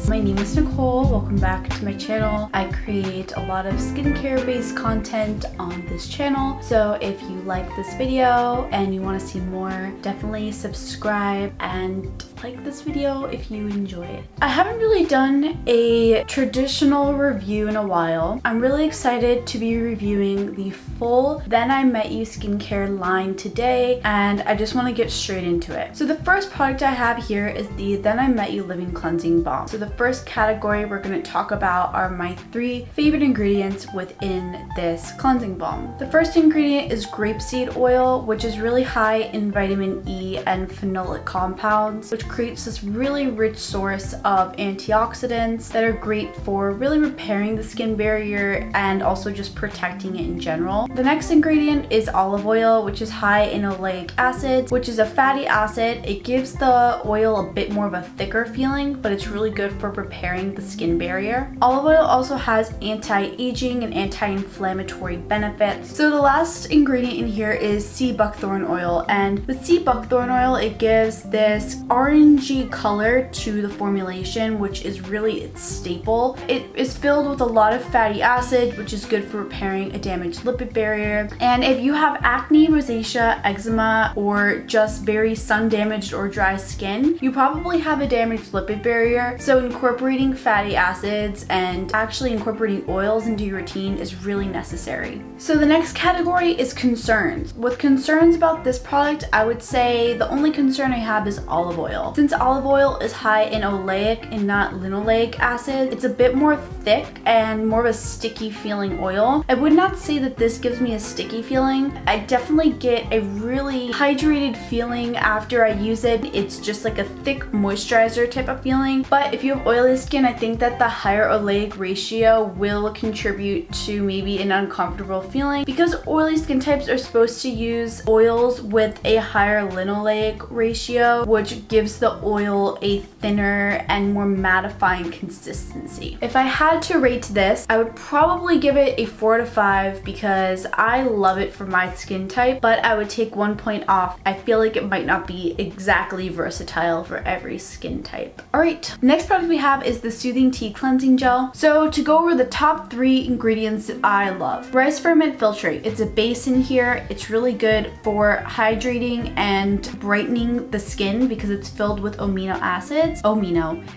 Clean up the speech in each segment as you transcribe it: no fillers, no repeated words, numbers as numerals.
guys, my name is Nicole. Welcome back to my channel. I create a lot of skincare based content on this channel, so if you like this video and you want to see more, definitely subscribe and like this video if you enjoy it. I haven't really done a traditional review in a while. I'm really excited to be reviewing the full Then I Met You skincare line today, and I just want to get straight into it. So the first product I have here is the Then I Met You Living Cleansing Balm. So the first category we're going to talk about are my 3 favorite ingredients within this cleansing balm. The first ingredient is grapeseed oil, which is really high in vitamin E and phenolic compounds, which creates this really rich source of antioxidants that are great for really repairing the skin barrier and also just protecting it in general. The next ingredient is olive oil, which is high in oleic acid, which is a fatty acid. It gives the oil a bit more of a thicker feeling, but it's really good for repairing the skin barrier. Olive oil also has anti-aging and anti-inflammatory benefits. So the last ingredient in here is sea buckthorn oil, and with sea buckthorn oil, it gives this orangey color to the formulation, which is really its staple. It is filled with a lot of fatty acid, which is good for repairing a damaged lipid barrier. And if you have acne, rosacea, eczema, or just very sun damaged or dry skin, you probably have a damaged lipid barrier. So incorporating fatty acids and actually incorporating oils into your routine is really necessary. So the next category is concerns. With concerns about this product, I would say the only concern I have is olive oil. Since olive oil is high in oleic and not linoleic acid, it's a bit more thick and more of a sticky feeling oil. I would not say that this gives me a sticky feeling. I definitely get a really hydrated feeling after I use it. It's just like a thick moisturizer type of feeling. But if you have oily skin, I think that the higher oleic ratio will contribute to maybe an uncomfortable feeling, because oily skin types are supposed to use oils with a higher linoleic ratio, which gives the oil a thinner and more mattifying consistency. If I had to rate this, I would probably give it a 4 to 5 because I love it for my skin type, but I would take 1 point off. I feel like it might not be exactly versatile for every skin type. Alright, next product we have is the Soothing Tea Cleansing Gel. So to go over the top 3 ingredients that I love. Rice Ferment Filtrate. It's a base in here. It's really good for hydrating and brightening the skin because it's filled with amino acids.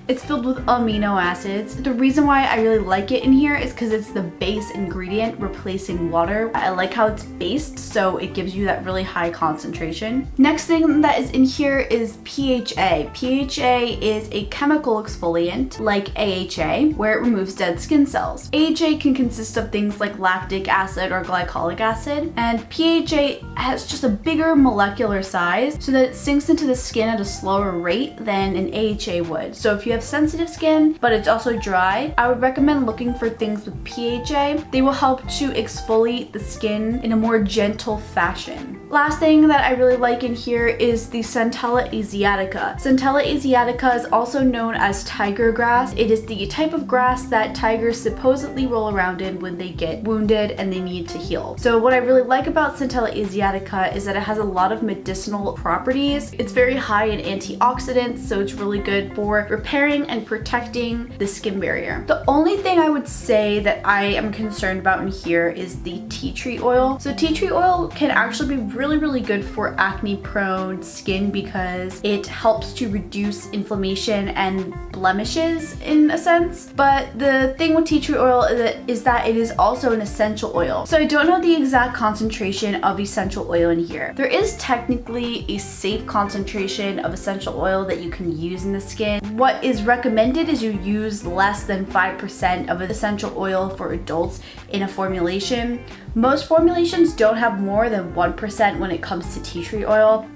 It's filled with amino acids. The reason why I really like it in here is because it's the base ingredient replacing water. I like how it's based, so it gives you that really high concentration. Next thing that is in here is PHA. PHA is a chemical exfoliant like AHA, where it removes dead skin cells. AHA can consist of things like lactic acid or glycolic acid, and PHA has just a bigger molecular size so that it sinks into the skin at a slower rate than an AHA would. So if you have sensitive skin but it's also dry, I would recommend looking for things with PHA. They will help to exfoliate the skin in a more gentle fashion. Last thing that I really like in here is the Centella Asiatica. Centella Asiatica is also known as tiger grass. It is the type of grass that tigers supposedly roll around in when they get wounded and they need to heal. So what I really like about Centella Asiatica is that it has a lot of medicinal properties. It's very high in antioxidants, so it's really good for repairing and protecting the skin barrier. The only thing I would say that I am concerned about in here is the tea tree oil. So tea tree oil can actually be really good for acne prone skin because it helps to reduce inflammation and blemishes in a sense. But the thing with tea tree oil is that it is also an essential oil. So I don't know the exact concentration of essential oil in here. There is technically a safe concentration of essential oil that you can use in the skin. What is recommended is you use less than 5% of essential oil for adults in a formulation. Most formulations don't have more than 1% when it comes to tea tree oil.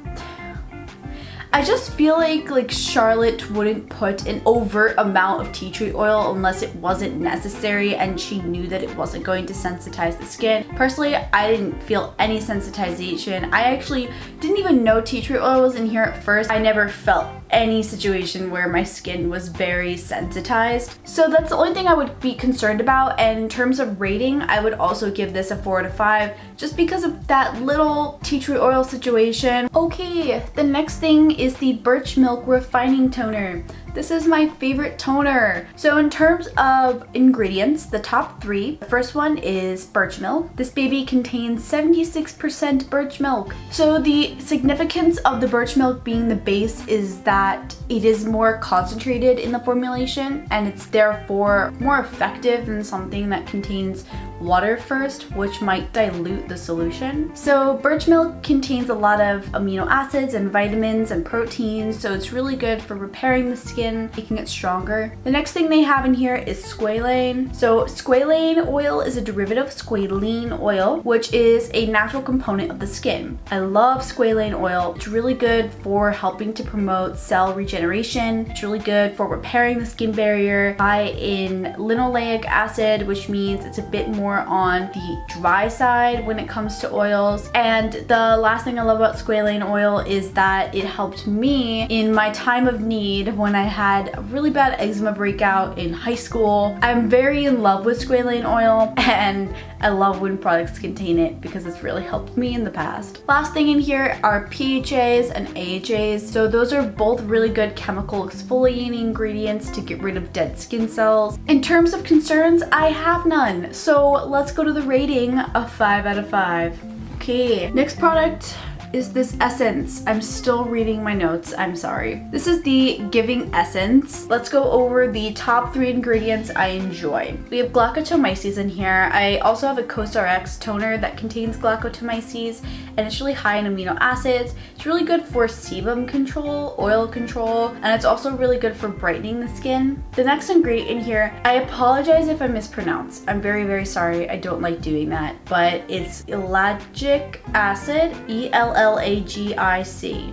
I just feel like Charlotte wouldn't put an overt amount of tea tree oil unless it wasn't necessary and she knew that it wasn't going to sensitize the skin. Personally, I didn't feel any sensitization. I actually didn't even know tea tree oil was in here at first. I never felt any situation where my skin was very sensitized. So that's the only thing I would be concerned about, and in terms of rating, I would also give this a 4 to 5 just because of that little tea tree oil situation. Okay, the next thing is the Birch Milk Refining Toner. This is my favorite toner. So in terms of ingredients, the top 3, the first one is birch milk. This baby contains 76% birch milk. So the significance of the birch milk being the base is that it is more concentrated in the formulation and it's therefore more effective than something that contains water first, which might dilute the solution. So birch milk contains a lot of amino acids and vitamins and proteins, so it's really good for repairing the skin, making it stronger. The next thing they have in here is squalane. So squalane oil is a derivative of squalene oil, which is a natural component of the skin. I love squalane oil. It's really good for helping to promote cell regeneration. It's really good for repairing the skin barrier. High in linoleic acid, which means it's a bit more on the dry side when it comes to oils. And the last thing I love about squalane oil is that it helped me in my time of need when I had a really bad eczema breakout in high school. I'm very in love with squalane oil and I love when products contain it because it's really helped me in the past. Last thing in here are PHAs and AHAs. So those are both really good chemical exfoliating ingredients to get rid of dead skin cells. In terms of concerns, I have none. So let's go to the rating of 5 out of 5. Okay, next product is this essence. I'm still reading my notes, I'm sorry. This is the Giving Essence. Let's go over the top 3 ingredients I enjoy. We have glaucotomyces in here. I also have a COSRX toner that contains glaucotomyces and it's really high in amino acids. It's really good for sebum control, oil control, and it's also really good for brightening the skin. The next ingredient in here, I apologize if I mispronounce. I'm very, very sorry. I don't like doing that, but it's ellagic acid, ELLAGIC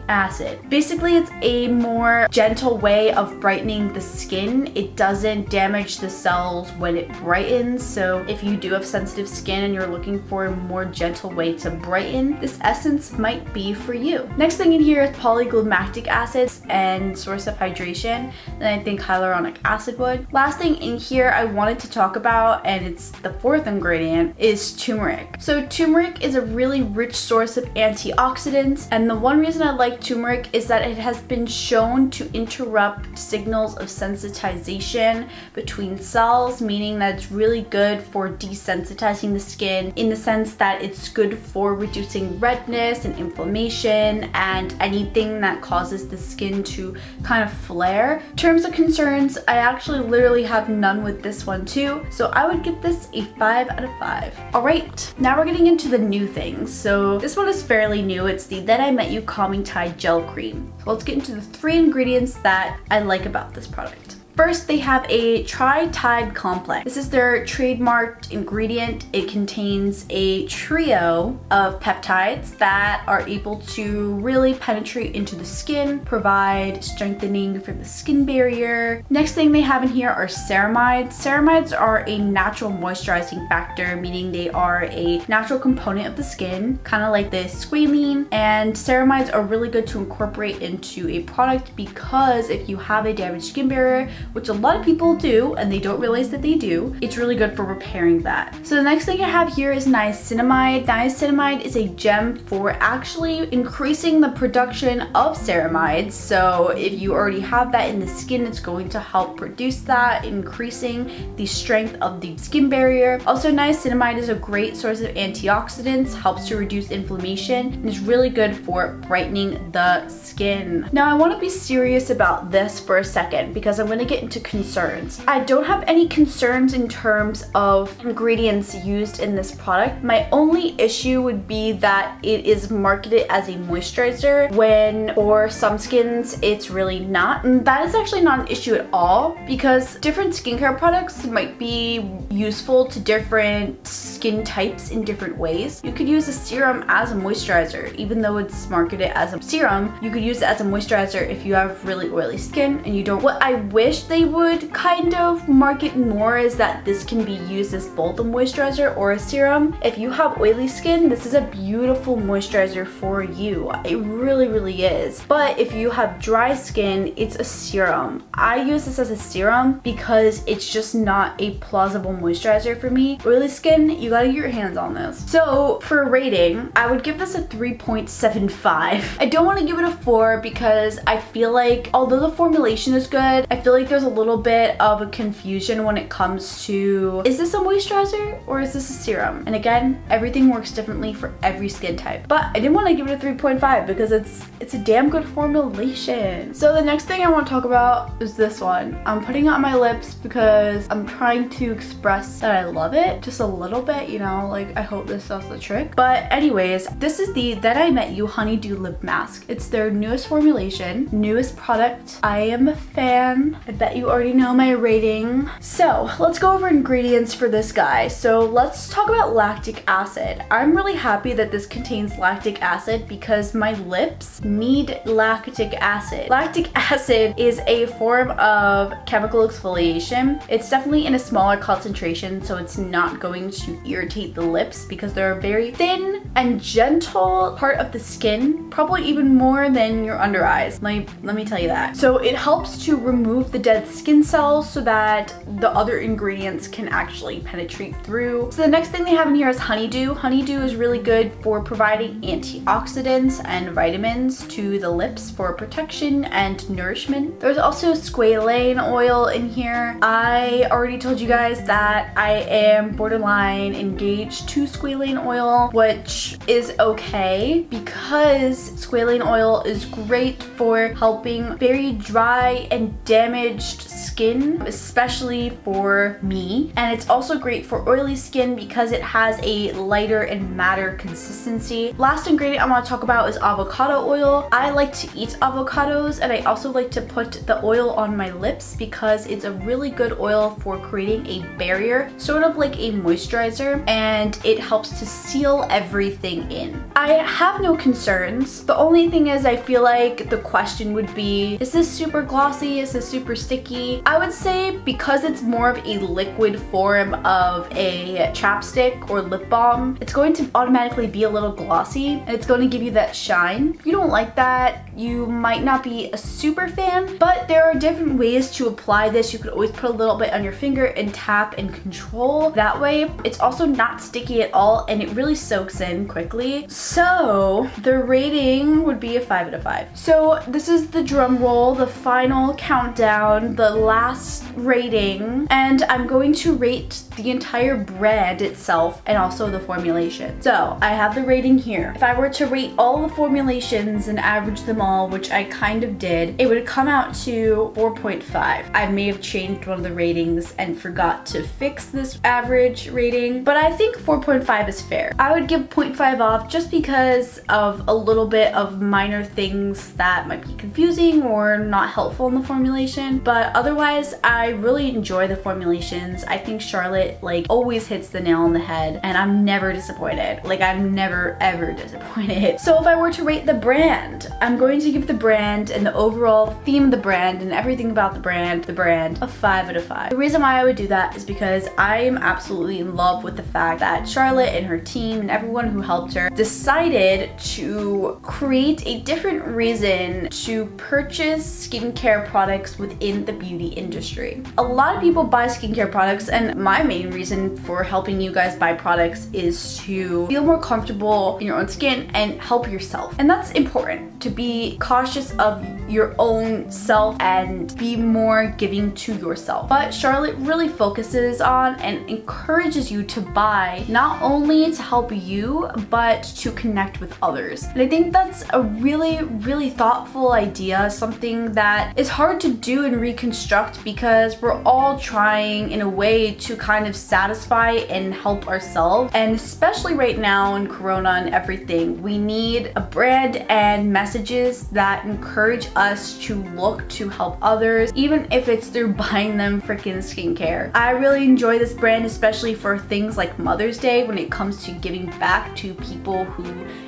acid. Basically, it's a more gentle way of brightening the skin. It doesn't damage the cells when it brightens. So if you do have sensitive skin and you're looking for a more gentle way to brighten, this essence might be for you. Next thing in here is polyglutamate acids and source of hydration. And I think hyaluronic acid would. Last thing in here I wanted to talk about, and it's the 4th ingredient, is turmeric. So turmeric is a really rich source of antioxidants, and the one reason I like turmeric is that it has been shown to interrupt signals of sensitization between cells, meaning that it's really good for desensitizing the skin in the sense that it's good for reducing redness and inflammation and anything that causes the skin to kind of flare. In terms of concerns, I actually literally have none with this one too, so I would give this a 5 out of 5. Alright, now we're getting into the new things. So this one is fairly new. It's the Then I Met You Calming Tide Gel Cream. So let's get into the 3 ingredients that I like about this product. First, they have a Tri-Tide Complex. This is their trademarked ingredient. It contains a trio of peptides that are able to really penetrate into the skin, provide strengthening for the skin barrier. Next thing they have in here are ceramides. Ceramides are a natural moisturizing factor, meaning they are a natural component of the skin, kind of like the squalene. And ceramides are really good to incorporate into a product because if you have a damaged skin barrier, which a lot of people do and they don't realize that they do, it's really good for repairing that. So the next thing I have here is niacinamide. Niacinamide is a gem for actually increasing the production of ceramides. So if you already have that in the skin, it's going to help produce that, increasing the strength of the skin barrier. Also, niacinamide is a great source of antioxidants, helps to reduce inflammation, and is really good for brightening the skin. Now I want to be serious about this for a second because I'm going to get into concerns. I don't have any concerns in terms of ingredients used in this product. My only issue would be that it is marketed as a moisturizer when for some skins it's really not. And that is actually not an issue at all because different skincare products might be useful to different skin types in different ways. You could use a serum as a moisturizer. Even though it's marketed as a serum, you could use it as a moisturizer if you have really oily skin and you don't. What I wish wish they would kind of market more is that this can be used as both a moisturizer or a serum. If you have oily skin, this is a beautiful moisturizer for you. It really, really is. But if you have dry skin, it's a serum. I use this as a serum because it's just not a plausible moisturizer for me. Oily skin, you gotta get your hands on this. So for a rating, I would give this a 3.75. I don't want to give it a 4 because I feel like although the formulation is good, I feel like there's a little bit of a confusion when it comes to, is this a moisturizer or is this a serum? And again, everything works differently for every skin type. But I didn't want to give it a 3.5 because it's a damn good formulation. So the next thing I want to talk about is this one. I'm putting it on my lips because I'm trying to express that I love it just a little bit, you know, like I hope this does the trick. But anyways, this is the Then I Met You Honeydew Lip Mask. It's their newest formulation, newest product. I am a fan. I bet you already know my rating. So let's go over ingredients for this guy. So let's talk about lactic acid. I'm really happy that this contains lactic acid because my lips need lactic acid. Lactic acid is a form of chemical exfoliation. It's definitely in a smaller concentration, so it's not going to irritate the lips because they're a very thin and gentle part of the skin, probably even more than your under eyes. Let me tell you that. So it helps to remove the dead skin cells so that the other ingredients can actually penetrate through. So the next thing they have in here is honeydew. Honeydew is really good for providing antioxidants and vitamins to the lips for protection and nourishment. There's also squalane oil in here. I already told you guys that I am borderline engaged to squalane oil, which is okay because squalane oil is great for helping very dry and damaged skin, especially for me. And it's also great for oily skin because it has a lighter and matter consistency. Last ingredient I want to talk about is avocado oil. I like to eat avocados and I also like to put the oil on my lips because it's a really good oil for creating a barrier, sort of like a moisturizer, and it helps to seal everything in. I have no concerns. The only thing is I feel like the question would be, is this super glossy? Is this super sticky? I would say because it's more of a liquid form of a chapstick or lip balm, it's going to automatically be a little glossy and it's going to give you that shine. If you don't like that, you might not be a super fan, but there are different ways to apply this. You could always put a little bit on your finger and tap and control. That way, it's also not sticky at all and it really soaks in quickly. So the rating would be a 5 out of 5. So this is the drum roll, the final countdown, the last rating, and I'm going to rate the entire brand itself and also the formulation. So I have the rating here. If I were to rate all the formulations and average them all, which I kind of did, it would come out to 4.5. I may have changed one of the ratings and forgot to fix this average rating, but I think 4.5 is fair. I would give 0.5 off just because of a little bit of minor things that might be confusing or not helpful in the formulation, but otherwise I really enjoy the formulations. I think Charlotte like always hits the nail on the head and I'm never disappointed. Like I'm never ever disappointed. So if I were to rate the brand, I'm going to give the brand and the overall theme of the brand and everything about the brand a 5 out of 5. The reason why I would do that is because I am absolutely in love with the fact that Charlotte and her team and everyone who helped her decided to create a different reason to purchase skincare products within the beauty industry. A lot of people buy skincare products and my main reason for helping you guys buy products is to feel more comfortable in your own skin and help yourself. And that's important, to be cautious of your own self and be more giving to yourself. But Charlotte really focuses on and encourages you to buy not only to help you but to connect with others. And I think that's a really, really thoughtful idea, something that is hard to do and reconstruct because we're all trying in a way to kind of satisfy and help ourselves. And especially right now in Corona and everything, we need a brand and messages that encourage us to look to help others, even if it's through buying them freaking skincare. I really enjoy this brand, especially for things like Mother's Day when it comes to giving back to people who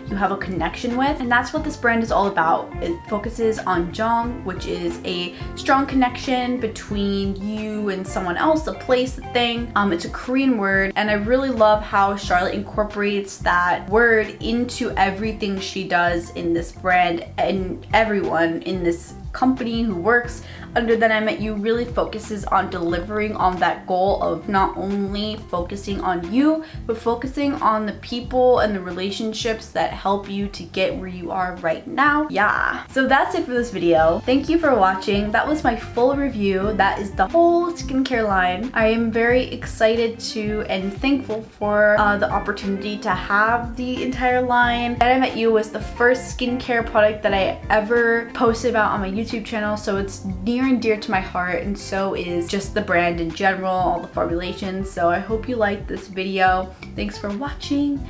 you have a connection with, and that's what this brand is all about. It focuses on Jong, which is a strong connection between you and someone else, a place, a thing. It's a Korean word, and I really love how Charlotte incorporates that word into everything she does in this brand, and everyone in this company who works under Then I Met You really focuses on delivering on that goal of not only focusing on you, but focusing on the people and the relationships that help you to get where you are right now. Yeah. So that's it for this video. Thank you for watching. That was my full review. That is the whole skincare line. I am very excited to and thankful for the opportunity to have the entire line. Then I Met You was the first skincare product that I ever posted about on my YouTube channel, so it's near and dear to my heart, and so is just the brand in general, all the formulations. So I hope you liked this video. Thanks for watching.